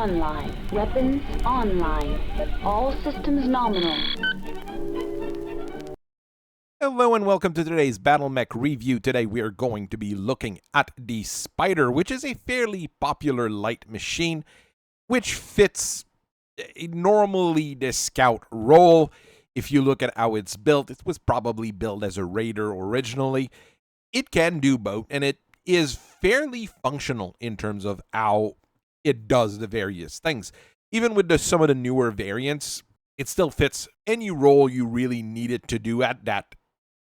online. Weapons online. All systems nominal. Hello and welcome to today's Battletech review. Today we are going to be looking at the Spider, which is a fairly popular light machine, which fits normally the scout role. If you look at how it's built, it was probably built as a raider originally. It can do both, and it is fairly functional in terms of how it does the various things. Even with some of the newer variants, it still fits any role you really need it to do at that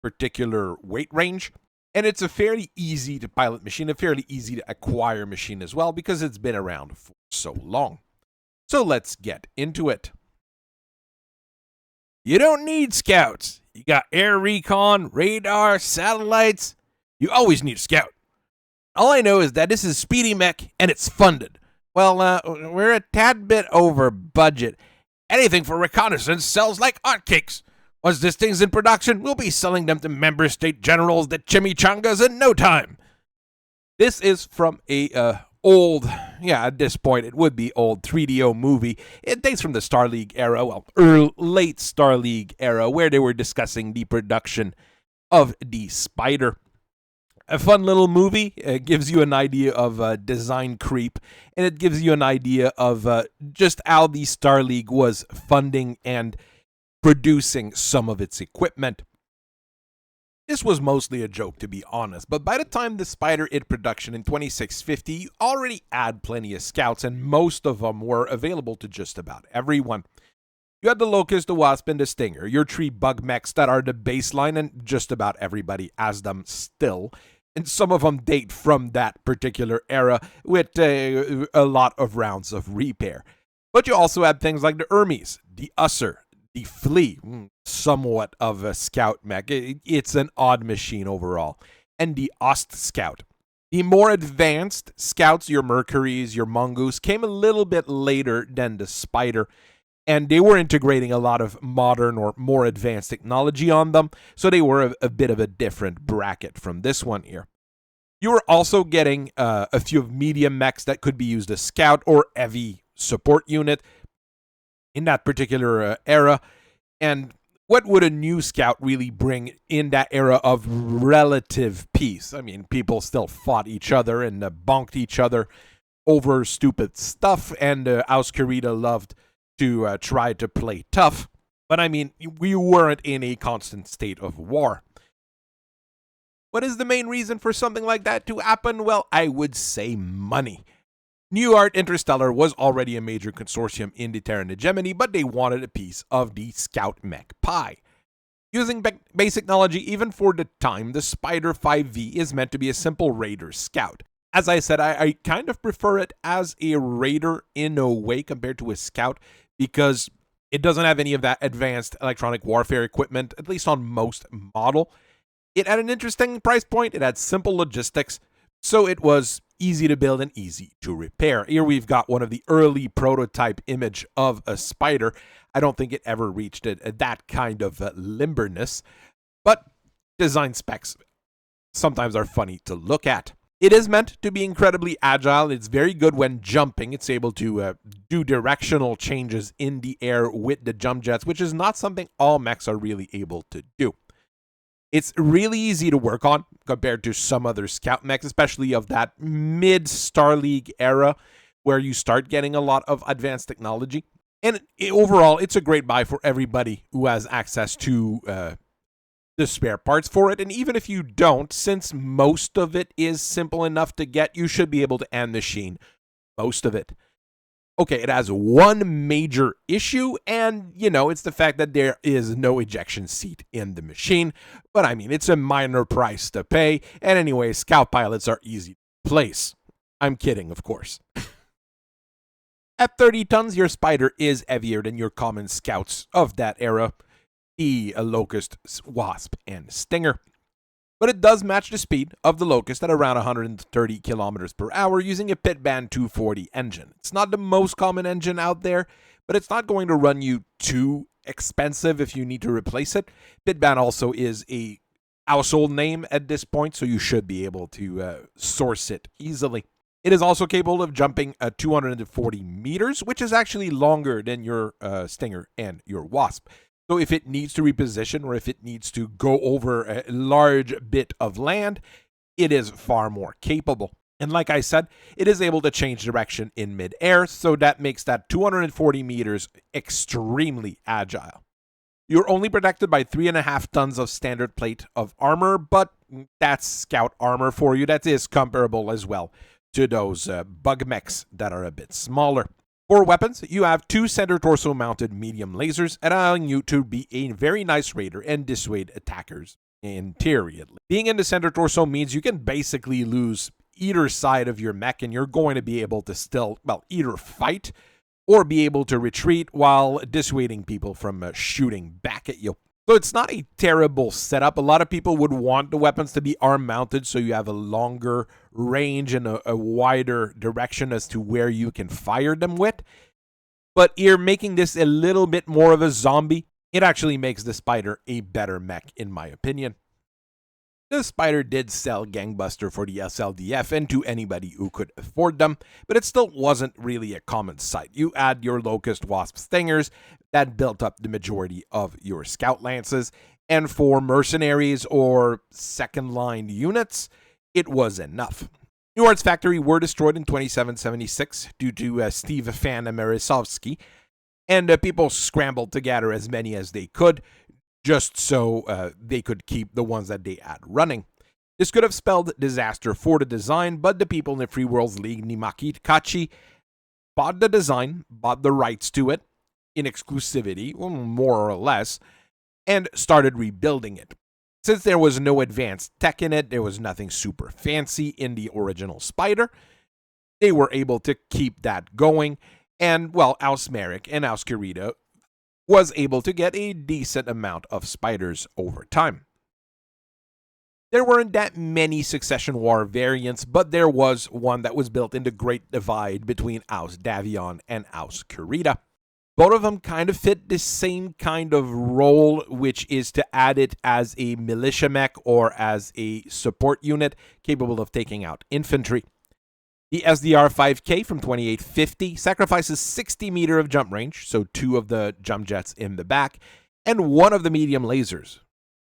particular weight range. And it's a fairly easy to pilot machine, a fairly easy to acquire machine as well, because it's been around for so long. So let's get into it. You don't need scouts. You got air recon, radar, satellites. You always need a scout. All I know is that this is Speedy Mech and it's funded. Well, we're a tad bit over budget. Anything for reconnaissance sells like hotcakes. Once this thing's in production, we'll be selling them to member state generals the chimichangas in no time. This is from a old, at this point it would be old 3DO movie. It dates from the Star League era, late Star League era, where they were discussing the production of the Spider. A fun little movie. It gives you an idea of design creep, and it gives you an idea of just how the Star League was funding and producing some of its equipment. This was mostly a joke, to be honest, but by the time the Spider hit production in 2650, you already had plenty of scouts, and most of them were available to just about everyone. You had the Locust, the Wasp, and the Stinger, your three bug mechs that are the baseline, and just about everybody has them still. And some of them date from that particular era with a lot of rounds of repair. But you also had things like the Hermes, the Usser, the Flea, somewhat of a scout mech. It's an odd machine overall. And the Ost Scout. The more advanced scouts, your Mercuries, your Mongoose, came a little bit later than the Spider. And they were integrating a lot of modern or more advanced technology on them, so they were a bit of a different bracket from this one here. You were also getting a few medium mechs that could be used as scout or heavy support unit in that particular era. And what would a new scout really bring in that era of relative peace? I mean, people still fought each other and bonked each other over stupid stuff, and Auscarita loved to try to play tough, but I mean, we weren't in a constant state of war. What is the main reason for something like that to happen? Well, I would say money. New Art Interstellar was already a major consortium in the Terran hegemony, but they wanted a piece of the Scout Mech pie. Using basic technology, even for the time, the Spider 5V is meant to be a simple Raider Scout. As I said, I kind of prefer it as a Raider in a way compared to a Scout, because it doesn't have any of that advanced electronic warfare equipment, at least on most model. It had an interesting price point, it had simple logistics, so it was easy to build and easy to repair. Here we've got one of the early prototype image of a Spider. I don't think it ever reached that kind of limberness, but design specs sometimes are funny to look at. It is meant to be incredibly agile. It's very good when jumping. It's able to do directional changes in the air with the jump jets, which is not something all mechs are really able to do. It's really easy to work on compared to some other scout mechs, especially of that mid-Star League era where you start getting a lot of advanced technology. And overall, it's a great buy for everybody who has access to the spare parts for it. And even if you don't, since most of it is simple enough to get, you should be able to end machine most of it. Okay, it has one major issue, and it's the fact that there is no ejection seat in the machine. But I mean, it's a minor price to pay, and anyway, scout pilots are easy to place. I'm kidding, of course. At 30 tons, your Spider is heavier than your common scouts of that era, the Locust, Wasp, and Stinger. But it does match the speed of the Locust at around 130 kilometers per hour using a Pitman 240 engine. It's not the most common engine out there, but it's not going to run you too expensive if you need to replace it. Pitman also is a household name at this point, so you should be able to source it easily. It is also capable of jumping 240 meters, which is actually longer than your Stinger and your Wasp. So if it needs to reposition or if it needs to go over a large bit of land, it is far more capable. And like I said, it is able to change direction in midair, so that makes that 240 meters extremely agile. You're only protected by 3.5 tons of standard plate of armor, but that's scout armor for you. That is comparable as well to those bug mechs that are a bit smaller. For weapons, you have 2 center torso mounted medium lasers, allowing you to be a very nice raider and dissuade attackers interiorly. Being in the center torso means you can basically lose either side of your mech, and you're going to be able to still, well, either fight or be able to retreat while dissuading people from shooting back at you. So it's not a terrible setup. A lot of people would want the weapons to be arm mounted so you have a longer range and a wider direction as to where you can fire them with. But you're making this a little bit more of a zombie. It actually makes the Spider a better mech, in my opinion. The Spider did sell gangbuster for the SLDF and to anybody who could afford them, but it still wasn't really a common sight. You add your Locust Wasp Stingers, that built up the majority of your Scout Lances, and for mercenaries or second-line units, it was enough. New Arts Factory were destroyed in 2776 due to Steve Marisovsky, and people scrambled to gather as many as they could, just so they could keep the ones that they had running. This could have spelled disaster for the design, but the people in the Free Worlds League Nimaki Kachi bought the design, bought the rights to it, in exclusivity, more or less, and started rebuilding it. Since there was no advanced tech in it, there was nothing super fancy in the original Spider, they were able to keep that going, and, well, Aus Merrick and Aus Kurita was able to get a decent amount of Spiders over time. There weren't that many Succession War variants, but there was one that was built in the Great Divide between Aus Davion and Aus Kurita. Both of them kind of fit the same kind of role, which is to add it as a militia mech or as a support unit capable of taking out infantry. The SDR 5K from 2850 sacrifices 60 meter of jump range, so 2 of the jump jets in the back, and 1 of the medium lasers.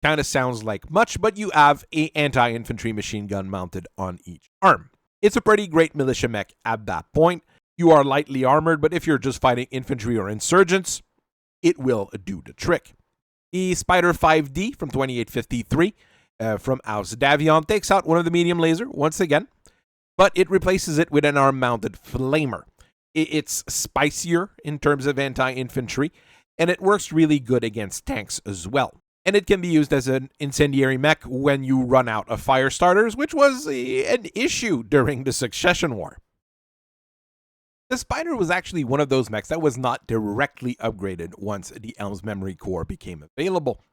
Kind of sounds like much, but you have an anti-infantry machine gun mounted on each arm. It's a pretty great militia mech at that point. You are lightly armored, but if you're just fighting infantry or insurgents, it will do the trick. The Spider 5D from 2853 from Aus Davion takes out 1 of the medium laser once again, but it replaces it with an arm-mounted flamer. It's spicier in terms of anti-infantry, and it works really good against tanks as well. And it can be used as an incendiary mech when you run out of fire starters, which was an issue during the Succession War. The Spider was actually one of those mechs that was not directly upgraded once the Elms Memory Core became available.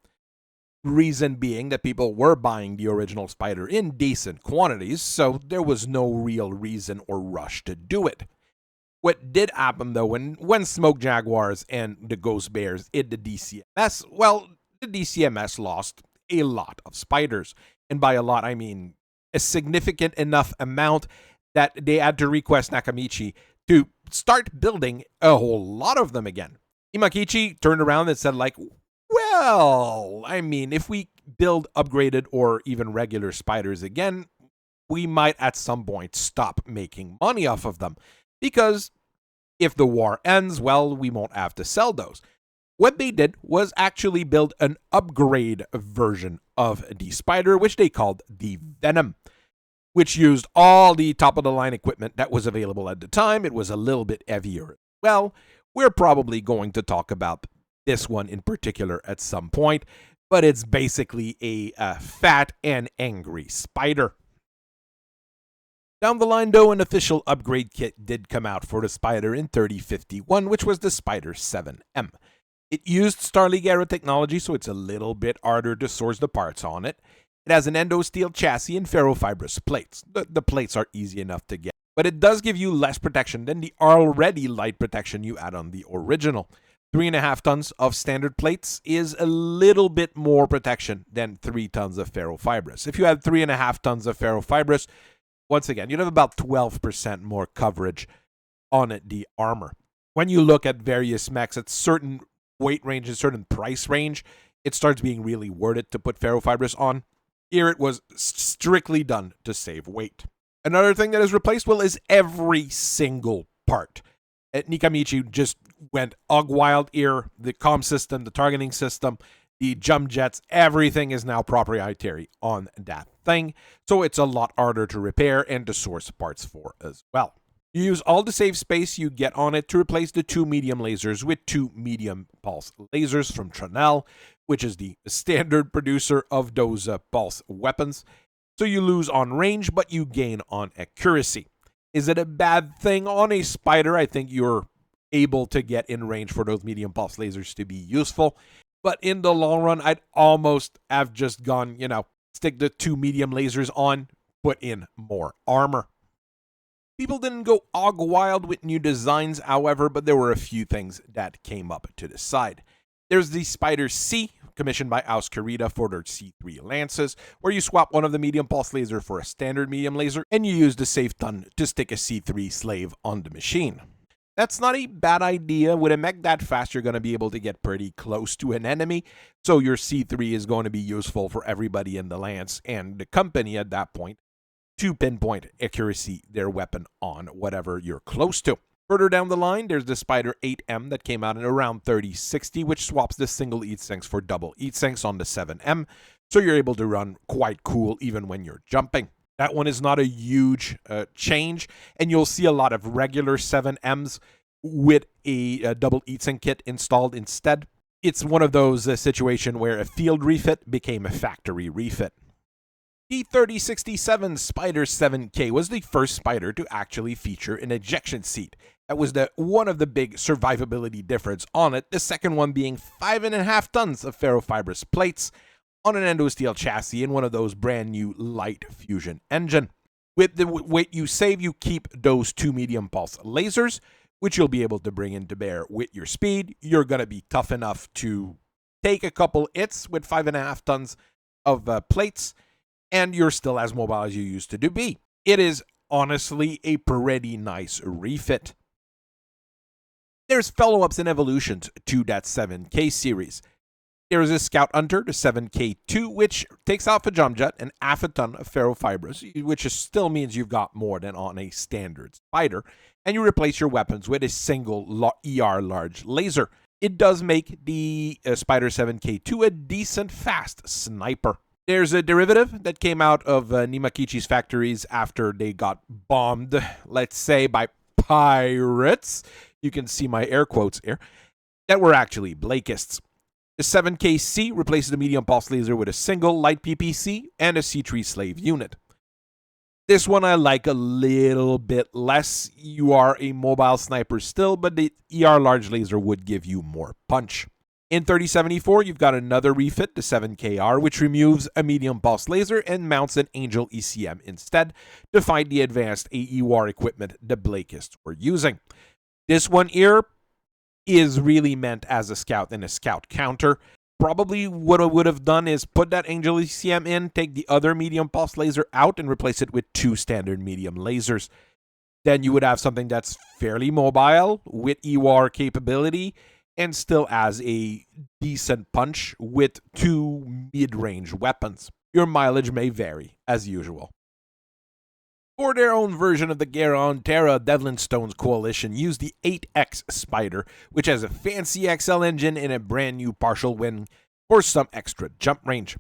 Reason being that people were buying the original Spider in decent quantities, so there was no real reason or rush to do it. What did happen, though, when Smoke Jaguars and the Ghost Bears hit the DCMS, well, the DCMS lost a lot of Spiders. And by a lot, I mean a significant enough amount that they had to request Nakamichi to start building a whole lot of them again. Imakichi turned around and said, like, well, I mean, if we build upgraded or even regular Spiders again, we might at some point stop making money off of them. Because if the war ends, well, we won't have to sell those. What they did was actually build an upgrade version of the Spider, which they called the Venom, which used all the top-of-the-line equipment that was available at the time. It was a little bit heavier. Well, we're probably going to talk about this one in particular at some point, but it's basically a fat and angry Spider. Down the line, though, an official upgrade kit did come out for the Spider in 3051, which was the Spider 7M. It used Starleague era technology, so it's a little bit harder to source the parts on it. It has an endo-steel chassis and ferrofibrous plates. The plates are easy enough to get, but it does give you less protection than the already light protection you had on the original. 3.5 tons of standard plates is a little bit more protection than 3 tons of ferrofibrous. If you had 3.5 tons of ferrofibrous, once again, you'd have about 12% more coverage on the armor. When you look at various mechs at certain weight ranges, certain price range, it starts being really worth it to put ferrofibrous on. Here it was strictly done to save weight. Another thing that is replaced, well, is every single part. Nikamichi just went hog wild here. The comm system, the targeting system, the jump jets, everything is now proprietary on that thing. So it's a lot harder to repair and to source parts for as well. You use all the save space you get on it to replace the 2 medium lasers with 2 medium pulse lasers from Tronel, which is the standard producer of those pulse weapons. So you lose on range, but you gain on accuracy. Is it a bad thing on a spider? I think you're able to get in range for those medium pulse lasers to be useful. But in the long run, I'd almost have just gone, stick the 2 medium lasers on, put in more armor. People didn't go hog wild with new designs, however, but there were a few things that came up to the side. There's the Spider C, commissioned by Aus Carita for their C3 Lances, where you swap one of the medium pulse laser for a standard medium laser, and you use the safe ton to stick a C3 slave on the machine. That's not a bad idea. With a mech that fast, you're going to be able to get pretty close to an enemy, so your C3 is going to be useful for everybody in the Lance and the company at that point to pinpoint accuracy their weapon on whatever you're close to. Further down the line, there's the Spider 8M that came out in around 3060, which swaps the single heat sinks for double heat sinks on the 7M, so you're able to run quite cool even when you're jumping. That one is not a huge change, and you'll see a lot of regular 7Ms with a double heat sink kit installed instead. It's one of those situations where a field refit became a factory refit. The 3067 Spider 7K was the first Spider to actually feature an ejection seat. That was one of the big survivability difference on it, the second one being 5.5 tons of ferrofibrous plates on an endosteel chassis in one of those brand new light fusion engine. With the weight you save, you keep those 2 medium pulse lasers, which you'll be able to bring into bear with your speed. You're going to be tough enough to take a couple hits with 5.5 tons of plates, and you're still as mobile as you used to be. It is honestly a pretty nice refit. There's follow-ups and evolutions to that 7K series. There is a Scout Hunter, the 7K2, which takes off a jump jet and half a ton of ferrofibrous, which still means you've got more than on a standard spider, and you replace your weapons with a single ER large laser. It does make the Spider 7K2 a decent fast sniper. There's a derivative that came out of Nimakichi's factories after they got bombed, let's say, by pirates. You can see my air quotes here. That were actually Blakists. The 7KC replaces the medium pulse laser with a single light PPC and a C3 slave unit. This one I like a little bit less. You are a mobile sniper still, but the ER large laser would give you more punch. In 3074, you've got another refit, the 7KR, which removes a medium pulse laser and mounts an Angel ECM instead to fight the advanced AE-WAR equipment the Blakists were using. This one here is really meant as a scout and a scout counter. Probably what I would have done is put that Angel ECM in, take the other medium pulse laser out, and replace it with 2 standard medium lasers. Then you would have something that's fairly mobile with EWAR capability and still has a decent punch with 2 mid-range weapons. Your mileage may vary, as usual. For their own version of the Garon Terra, Devlin Stone's coalition used the 8X Spider, which has a fancy XL engine and a brand new partial wing for some extra jump range.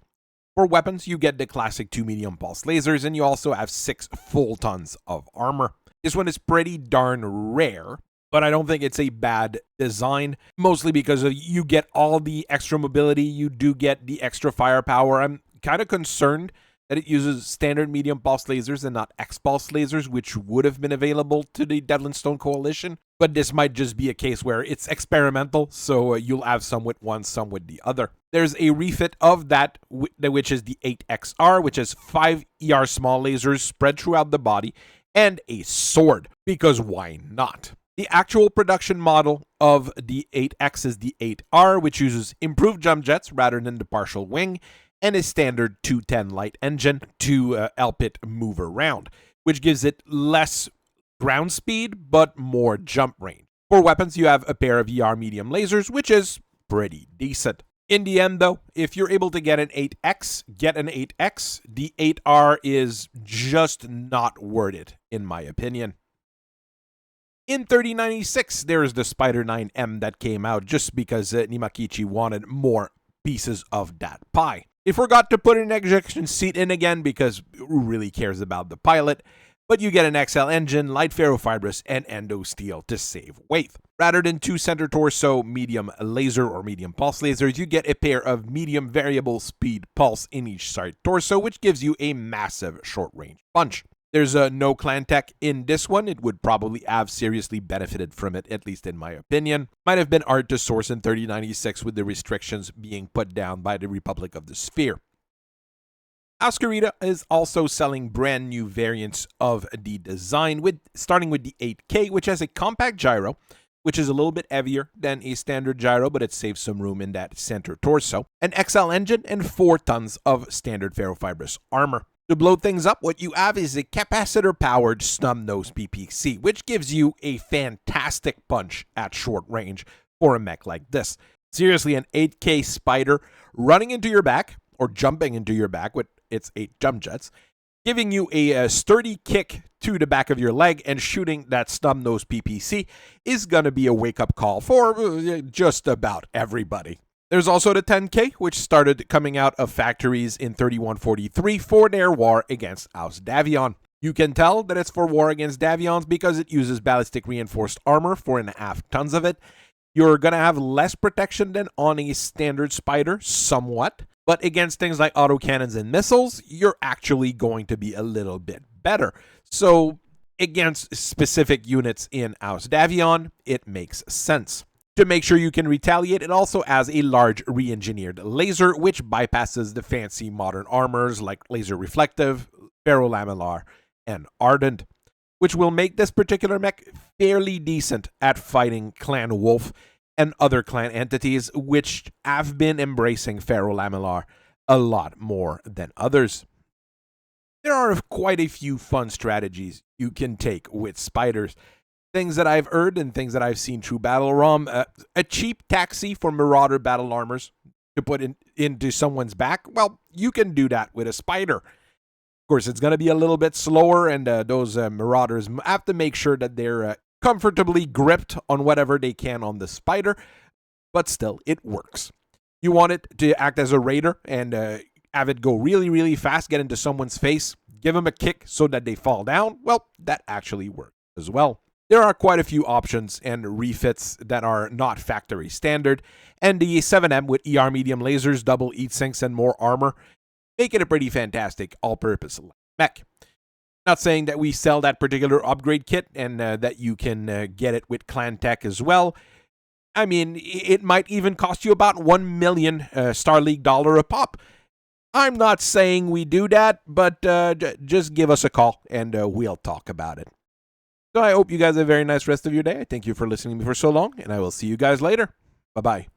For weapons, you get the classic 2 medium pulse lasers, and you also have 6 full tons of armor. This one is pretty darn rare, but I don't think it's a bad design, mostly because you get all the extra mobility, you do get the extra firepower. I'm kind of concerned that it uses standard medium pulse lasers and not X-pulse lasers, which would have been available to the Devlin Stone Coalition. But this might just be a case where it's experimental, so you'll have some with one, some with the other. There's a refit of that, which is the 8XR, which has 5 ER small lasers spread throughout the body, and a sword, because why not? The actual production model of the 8X is the 8R, which uses improved jump jets rather than the partial wing, and a standard 210 light engine to help it move around. which gives it less ground speed, but more jump range. For weapons, you have a pair of ER medium lasers, which is pretty decent. In the end, though, if you're able to get an 8X, get an 8X. The 8R is just not worth it, in my opinion. In 3096, there is the Spider 9M that came out just because Nimakichi wanted more pieces of that pie. He forgot to put an ejection seat in again because who really cares about the pilot? But you get an XL engine, light ferrofibrous, and endo steel to save weight. Rather than 2 center torso medium laser or medium pulse lasers, you get a pair of medium variable speed pulse in each side torso, which gives you a massive short range punch. There's no clan tech in this one. It would probably have seriously benefited from it, at least in my opinion. Might have been hard to source in 3096 with the restrictions being put down by the Republic of the Sphere. Ascarita is also selling brand new variants of the design, starting with the 8K, which has a compact gyro, which is a little bit heavier than a standard gyro, but it saves some room in that center torso, an XL engine, and 4 tons of standard ferrofibrous armor. To blow things up, what you have is a capacitor-powered snub-nose PPC, which gives you a fantastic punch at short range for a mech like this. Seriously, an 8K spider running into your back, or jumping into your back with its 8 jump jets, giving you a sturdy kick to the back of your leg and shooting that snub-nose PPC is going to be a wake-up call for just about everybody. There's also the 10K, which started coming out of factories in 3143 for their war against House Davion. You can tell that it's for war against Davions because it uses ballistic reinforced armor, 4.5 tons of it. You're going to have less protection than on a standard spider, somewhat. But against things like autocannons and missiles, you're actually going to be a little bit better. So against specific units in House Davion, it makes sense. To make sure you can retaliate, it also has a large re-engineered laser, which bypasses the fancy modern armors like laser reflective, ferrolamellar, and ardent, which will make this particular mech fairly decent at fighting Clan Wolf and other clan entities, which have been embracing ferrolamellar a lot more than others. There are quite a few fun strategies you can take with spiders. Things that I've heard and things that I've seen through Battle ROM. A cheap taxi for Marauder battle armors to put into someone's back. Well, you can do that with a spider. Of course, it's going to be a little bit slower, and those Marauders have to make sure that they're comfortably gripped on whatever they can on the spider, but still, it works. You want it to act as a raider and have it go really, really fast, get into someone's face, give them a kick so that they fall down. Well, that actually works as well. There are quite a few options and refits that are not factory standard, and the 7M with ER medium lasers, double heat sinks, and more armor make it a pretty fantastic all-purpose mech. Not saying that we sell that particular upgrade kit and that you can get it with clan tech as well. I mean, it might even cost you about 1 million Star League dollar a pop. I'm not saying we do that, but just give us a call and we'll talk about it. So I hope you guys have a very nice rest of your day. I thank you for listening to me for so long, and I will see you guys later. Bye-bye.